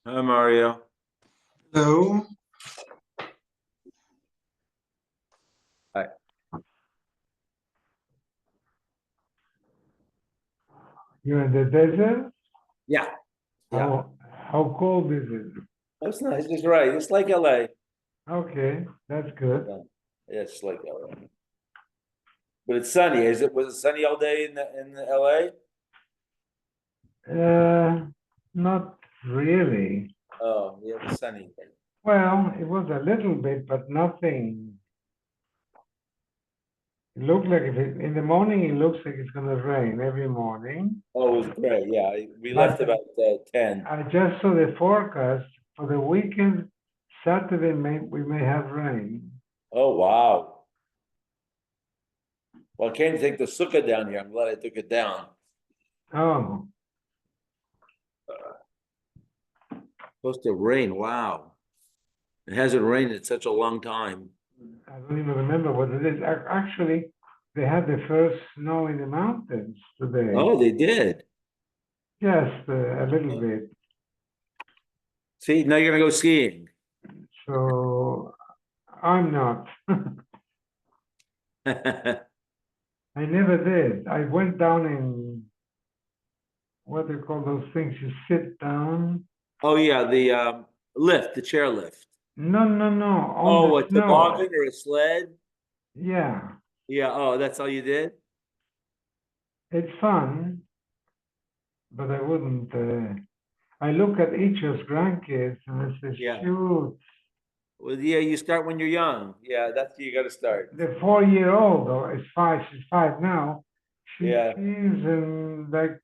Hi, Mario. Hello. Hi. You're in the desert? Yeah. Yeah. How cold is it? That's nice. It's right. It's like LA. Okay, that's good. Yeah, it's like LA. But it's sunny. Was it sunny all day in LA? Not really. Oh, yeah, it was sunny. Well, it was a little bit, but nothing. It looked like in the morning, it looks like it's going to rain every morning. Oh, it was great. Yeah, we But left about 10. I just saw the forecast for the weekend. Saturday, we may have rain. Oh, wow. Well, I can't take the sukkah down here. I'm glad I took it down. Oh, Supposed to rain. Wow. It hasn't rained in such a long time. I don't even remember what it is. Actually, they had the first snow in the mountains today. Oh, they did. Just a little bit. See, now you're gonna go skiing. So I'm not. I never did. I went down in what do you call those things? You sit down. Oh yeah, the lift, the chair lift. No, no, no. On Oh, the a snow. toboggan or a sled? Yeah. Yeah. Oh, that's all you did? It's fun, but I wouldn't. I look at each of his grandkids and I say, Yeah. shoot, Well, yeah, you start when you're young. Yeah, that's you got to start. the 4-year-old though is 5. She's 5 now. Yeah. She's in like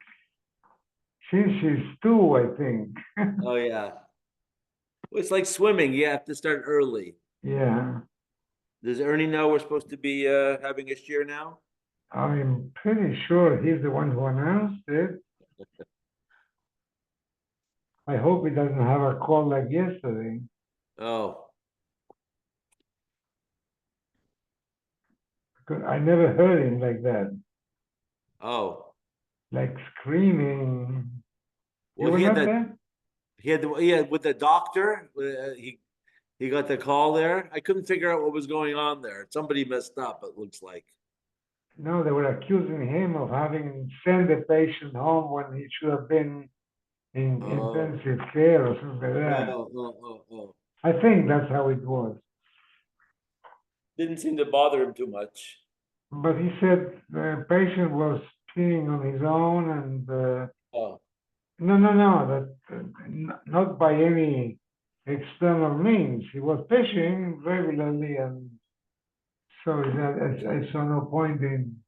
since she's 2, I think. Oh yeah. Well, it's like swimming. You have to start early. Yeah. Does Ernie know we're supposed to be having a cheer now? I'm pretty sure he's the one who announced it. I hope he doesn't have a call like yesterday. Oh. Because I never heard him like that, Oh. like screaming. You Well, were not there? he had with the doctor. He got the call there. I couldn't figure out what was going on there. Somebody messed up, it looks like. No, they were accusing him of having sent the patient home when he should have been in Oh. intensive care or something like that. Oh. I think that's how it was. Didn't seem to bother him too much. But he said the patient was peeing on his own and Oh. no, that not by any external means. He was fishing regularly, and so I saw no point in,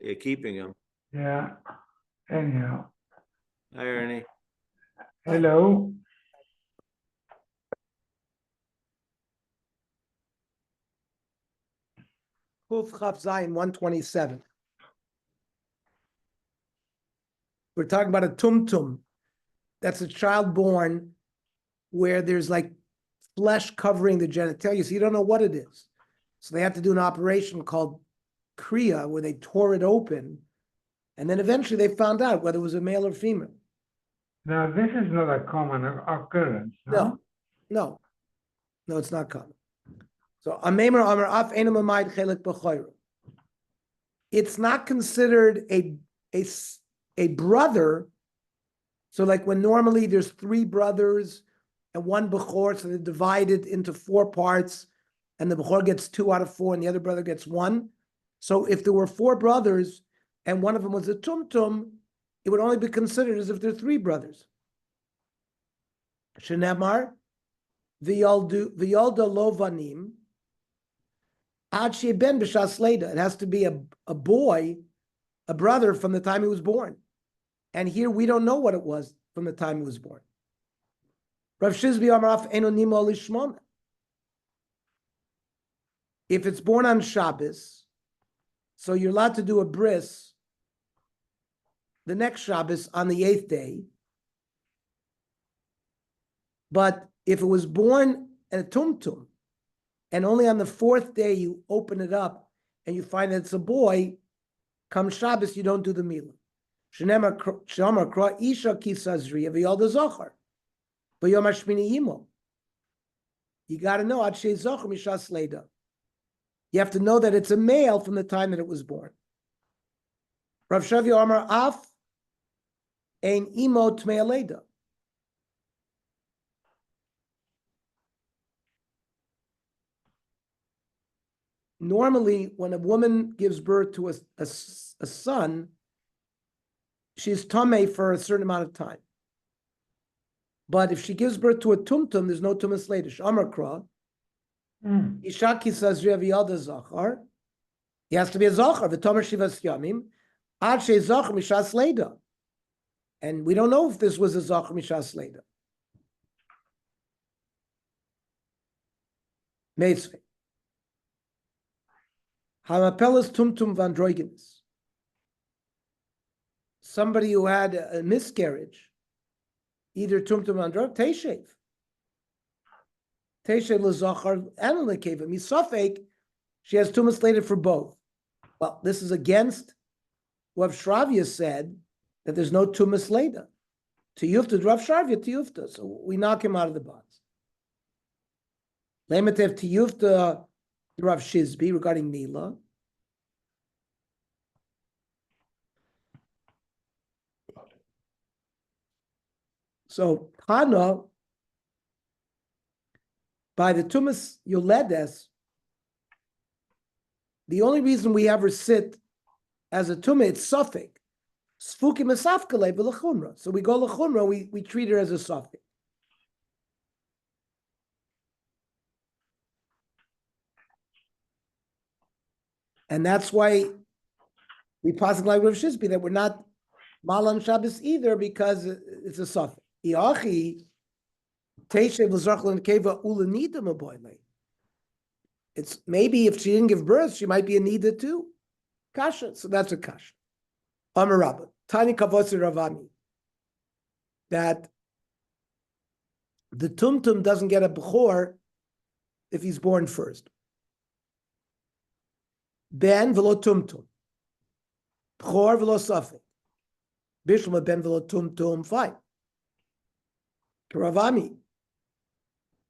Yeah, keeping him. yeah. Anyhow, Hi, Ernie. hello. Kuf Chaf Zayin 127. We're talking about a tumtum. That's a child born where there's like flesh covering the genitalia, so you don't know what it is. So they have to do an operation called kriya, where they tore it open, and then eventually they found out whether it was a male or female. Now, this is not a common occurrence, no? No, it's not common. So Amemar Amar Af Enam Amayid Chelik B'Choyru. It's not considered a brother. So like when normally there's 3 brothers and 1 Bechor, so they're divided into 4 parts, and the Bechor gets 2 out of 4 and the other brother gets 1. So if there were 4 brothers and one of them was a tumtum, it would only be considered as if there are 3 brothers. Shenamar, V'yolda lo vanim, ad she'ben b'shas leida. It has to be a boy, a brother from the time he was born. And here we don't know what it was from the time he was born. Rav Shizbi Amaraf eno nimo lishmona. If it's born on Shabbos, So you're allowed to do a bris the next Shabbos on the 8th day. But if it was born in a tumtum, and only on the 4th day you open it up and you find that it's a boy, come Shabbos, you don't do the milah. Shenamar kra isha kisazri v'yalda zochar, v'yom hashmini yimo. You got to know ad shei zochar mishas leida. You have to know that it's a male from the time that it was born. Rav Shavia Amar af ein imo tmei leida. Normally, when a woman gives birth to a son, she's tamei for a certain amount of time. But if she gives birth to a tumtum, there's no tumas later. Amar kra, isha kisazri v'yalda zachar. He has to be a zachar. V'tomer shivas yamim ad shei zachar mishas leida. And we don't know if this was a zachar mishas leida. Meisvei. Hamapelas tumtum vandroigenes. Somebody who had a miscarriage, either tumtum vandroigenes, teishev. Teishev l'zachar and l'keva. Misafek, she has tumas slated for both. Well, this is against what Shravya said, that there's no tumas leda. Tiyufta, Rav Shravya tiyufta. So we knock him out of the box. Lemetev tiyufta, Rav Shizbi regarding Mila. So Hana, by the Tumas Yoledes, the only reason we ever sit as a Tumah, it's Suffolk. Sfukim Esafkale v'lechumra. So we go lechumra, we treat her as a Suffolk. And that's why we possibly like Rav Shizbi that we're not Malan Shabbos either, because it's a Suffolk. Iachi Teishev l'zachlan keva ulanida maboyle. It's maybe if she didn't give birth, she might be a nida too. Kasha, so that's a kasha. Amar Rabba, Tani Kavotzi Ravami, that the tumtum doesn't get a bechor if he's born first. Ben v'lo tumtum, bechor v'lo safek, bishma ben v'lo tumtum, fine. Ravami,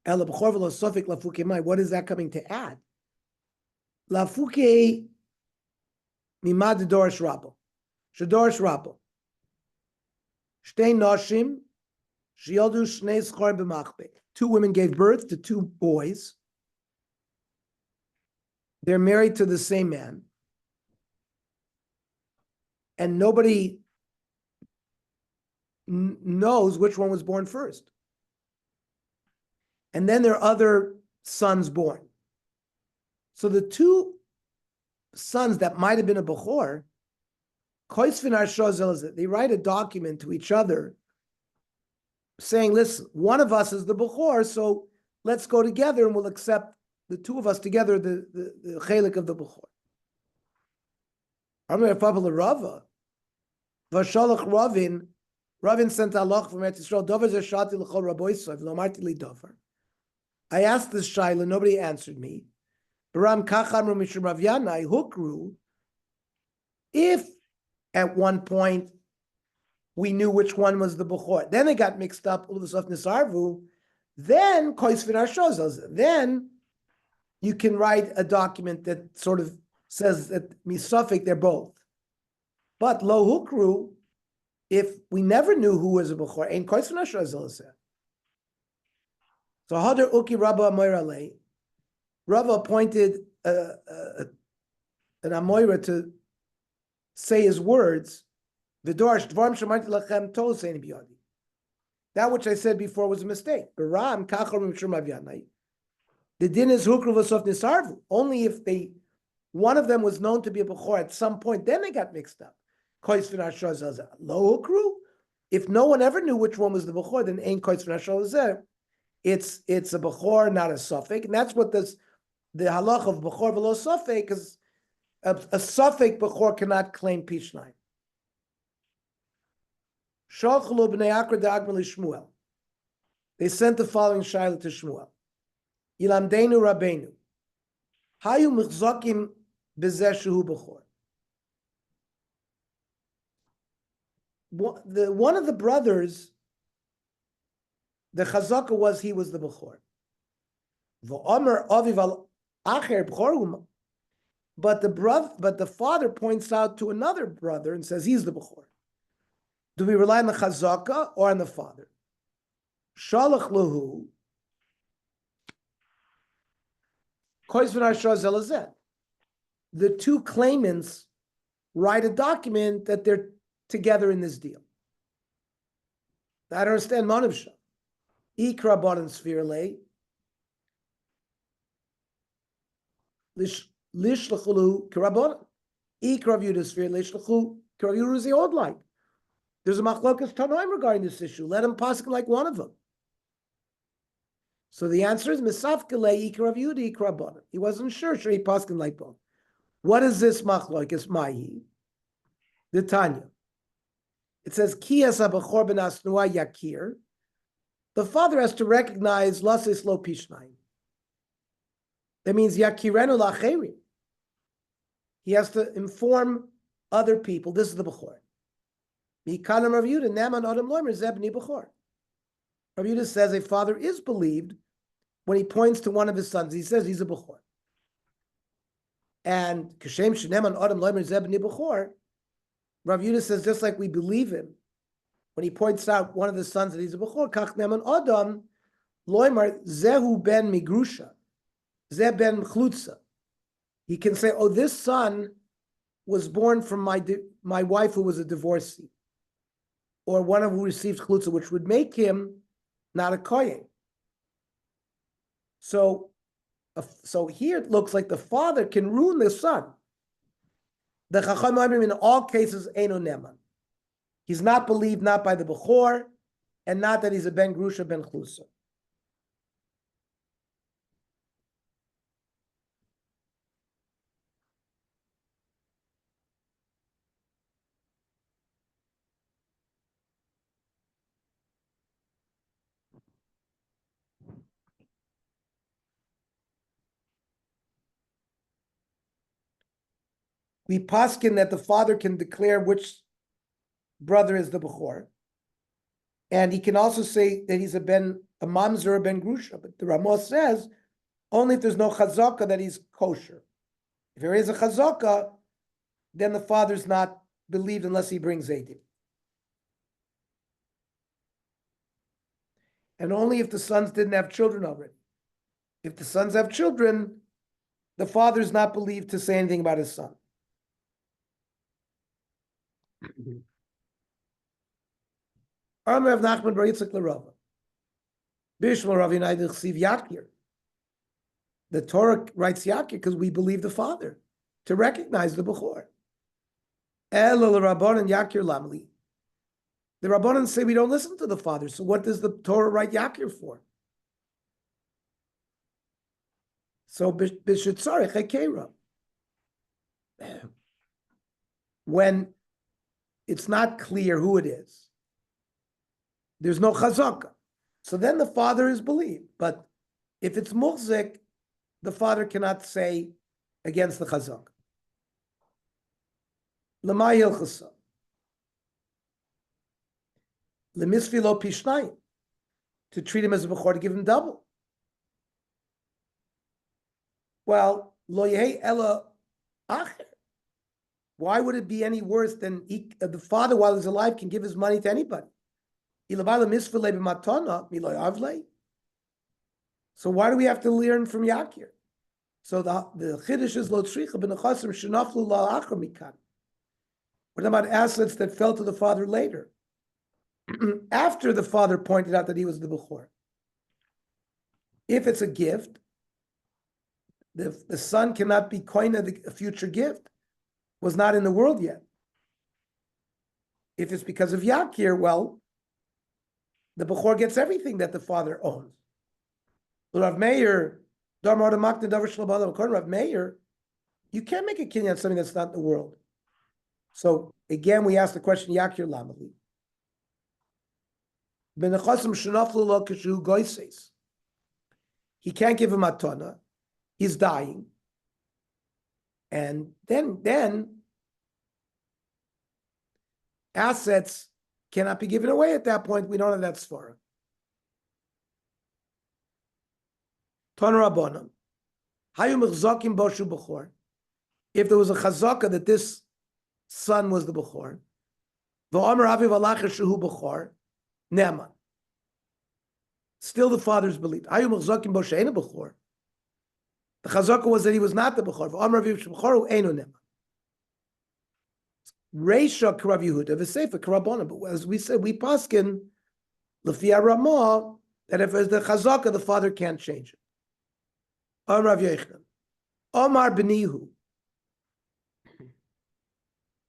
ela bechor v'lo safek lafuke mai. What is that coming to add? Lafuke mimad dorish rabbo. Shadorish Rabbo. Shtei Noshim, Shieldu Shnei Schor b'machbe. 2 women gave birth to 2 boys. They're married to the same man. And nobody knows which one was born first. And then there are other sons born. So the 2 sons that might have been a Bechor, they write a document to each other saying, listen, one of us is the Bechor, so let's go together and we'll accept the 2 of us together, the chelik of the Bechor. Ravin sent halach from Eretz Yisrael, Dover zeshati l'chol raboisov, lomarti li dover. I asked this shaila, nobody answered me. Baram kacham mishum Rav Yanai hukru. If at one point we knew which one was the Bechor, then they got mixed up, then then you can write a document that sort of says that misafik they're both. But lo hukru, if we never knew who was a Bechor, ain't kois v'nashozah. So Hadar Uki Rabba Amoirale, Rabba appointed an Amoira to say his words. That which I said before was a mistake. The din is hukru v'sof nisarvu. Only if one of them was known to be a Bechor at some point, then they got mixed up. Lo hukru. If no one ever knew which one was the Bechor, then ain't kois v'nashozah. It's a Bechor, not a Suffolk, and that's what the halach of Bechor v'lo Suffolk, because a suffix bechor cannot claim pishnayim. Shalchulu b'nei Akra da'agma l'Shmuel. They sent the following shaila to Shmuel. Yilamdeinu Rabbeinu. Hayu mechzokim b'zeh shehu bechor. One of the brothers, the chazaka was he was the bechor. V'omer aviv al acher bechor. But the father points out to another brother and says he's the bechor. Do we rely on the chazaka or on the father? Shalach lahu. The two claimants write a document that they're together in this deal. I don't understand manavsha. Ikra baran svirle. Lishlachulu kirabanan. Ikra viewed as svirle. Lishlachu kiraviyu is the old like. There's a machlokas tanoim regarding this issue. Let him pass like one of them. So the answer is misafkele ikra viewed ikra banan. He wasn't sure. Sure, he passed like both. What is this machlokas mahi? The Tanya. It says, Kiyas abachor ben asnua yakir. The father has to recognize lasis lo pishnayim. That means yakirenu lacherim. He has to inform other people. This is the bechor. Mikanam Rav Yehuda neman adam loimer zebni bechor. Rav Yehuda says a father is believed when he points to one of his sons. He says he's a bechor. And kashem sheneman adam loimer zebni bechor. Rav Yehuda says, just like we believe him, when he points out one of the sons that he's a bechor, kach neman adam, loimar zehu ben migrusha, zeh ben chlutza. He can say, oh, this son was born from my wife who was a divorcee, or one of who received chlutza, which would make him not a kohen. So here it looks like the father can ruin the son. The Chacham in all cases Eino Neman. He's not believed not by the Bechor, and not that he's a Ben Grusha Ben Chlusa. We paskin that the father can declare which brother is the Bechor. And he can also say that he's a mamzer or ben grusha. But the Ramah says only if there's no chazaka that he's kosher. If there is a chazaka, then the father's not believed unless he brings Eidim. And only if the sons didn't have children already. If the sons have children, the father's not believed to say anything about his son. Amar of Nachman bar Yitzchak l'Rava. Bishma Rav Yinaydich Siv Yakir. The Torah writes Yakir because we believe the father to recognize the Bechor. El Rabbanan Yakir Lamli. The Rabbanan say we don't listen to the father. So what does the Torah write Yakir for? So Bishitzarech Hekera. When it's not clear who it is, there's no chazaka. So then the father is believed. But if it's muhzik, the father cannot say against the chazaka. L'may hilchasa. L'misfi lo pishnayim. To treat him as a bechor, to give him double. Well, lo yehi ela acher. Why would it be any worse than the father, while he's alive, can give his money to anybody? So why do we have to learn from Yakir? So the chiddush is lo tzricha b'nechasim shenaflu la'achar mikan. We're talking about assets that fell to the father later, after the father pointed out that he was the bechor. If it's a gift, the son cannot be koina, a future gift was not in the world yet. If it's because of Yakir, well, the Bechor gets everything that the father owns. Rav Meir, Rav Meir, You can't make a kinyan on something that's not in the world. So again, we ask the question, Yakir Lamali. He can't give him matana. He's dying. And then assets cannot be given away at that point. We don't have that svara. Ton Rabbanan. If there was a chazaka that this son was the Bechor, Neman. Still the fathers believed. The chazaka was that he was not the Bechor. Reisha Karav Yehuda, V'Sefer Karabona. But as we said, we paskin Lefia Ramah that if it's the chazaka, the father can't change it. Rav Yochanan, Omar Benihu.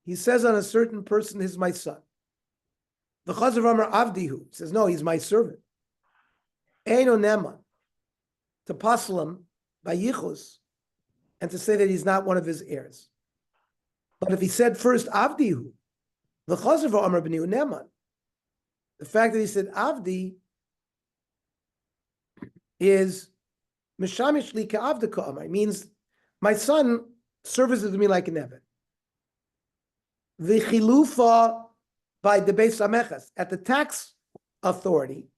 He says on a certain person, he's my son. The Chazav Amar Avdihu says, no, he's my servant. Eino Neman, to passel him by Yichus, and to say that he's not one of his heirs. But if he said first Avdihu, the Chazav Amar Benihu Neman, the fact that he said Avdi is Mishamish li ka'avda ka'amar, means my son services me like an eved. The chilufa by the Beis Hamechas at the tax authority.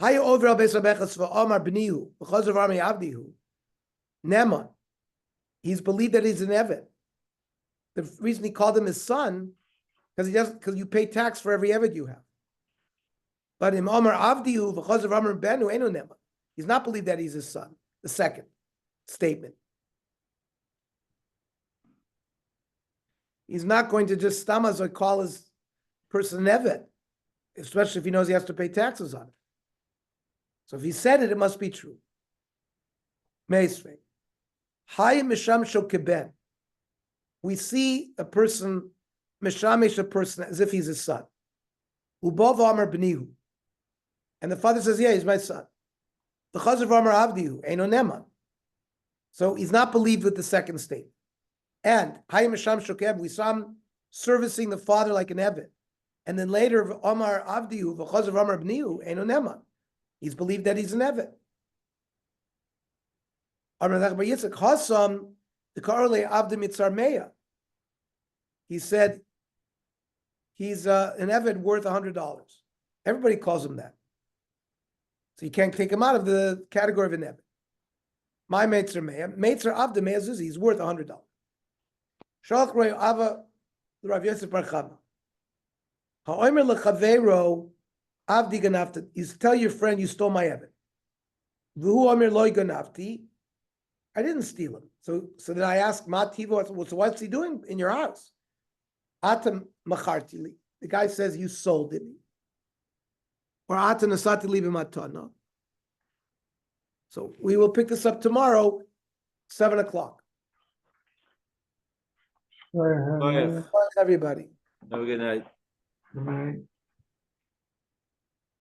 Haya over al Beis Hamechas for Omar b'nihu because of Armi Avdihu. Neman, he's believed that he's an eved. The reason he called him his son because you pay tax for every eved you have. But in Omar Avdihu because of Amar Benu enu Neman. He's not believed that he's his son. The second statement. He's not going to just stamaz or call his person evet, especially if he knows he has to pay taxes on it. So if he said it, it must be true. Meisvei. Hayim mishamsho keben. We see a person, mishamish a person as if he's his son. Ubov Amar b'nihu. And the father says, yeah, he's my son. The Chazav Amar Avdihu, Eino Neman. So he's not believed with the second statement. And Hayim Misham Shokeb, we saw him servicing the father like an Eved. And then later, Amar Avdihu, V'chazav Amar Bnihu, Eino Neman. He's believed that he's an Eved. Amar Nachbar Yitzchak, Hasam, the Karole Avdi Mitzar Meya. He said, he's an Eved worth $100. Everybody calls him that. So you can't take him out of the category of an Eved. My Meitzer Meya, Meitzer Avdi Meya Zuzi, he's worth $100. Shalach Rei Ava, the Rav Yosef Bar Chama. Ha'omer lechaveiro Avdi ganafti. You tell your friend you stole my Eved. V'hu omer loy ganafti. I didn't steal him. So then I asked Mativo, so what's he doing in your house? Atam macharti li. The guy says you sold it. Or atam nasati li b'matana. So we will pick this up tomorrow, 7 o'clock. Bye. Everybody. Have a good night. Good night.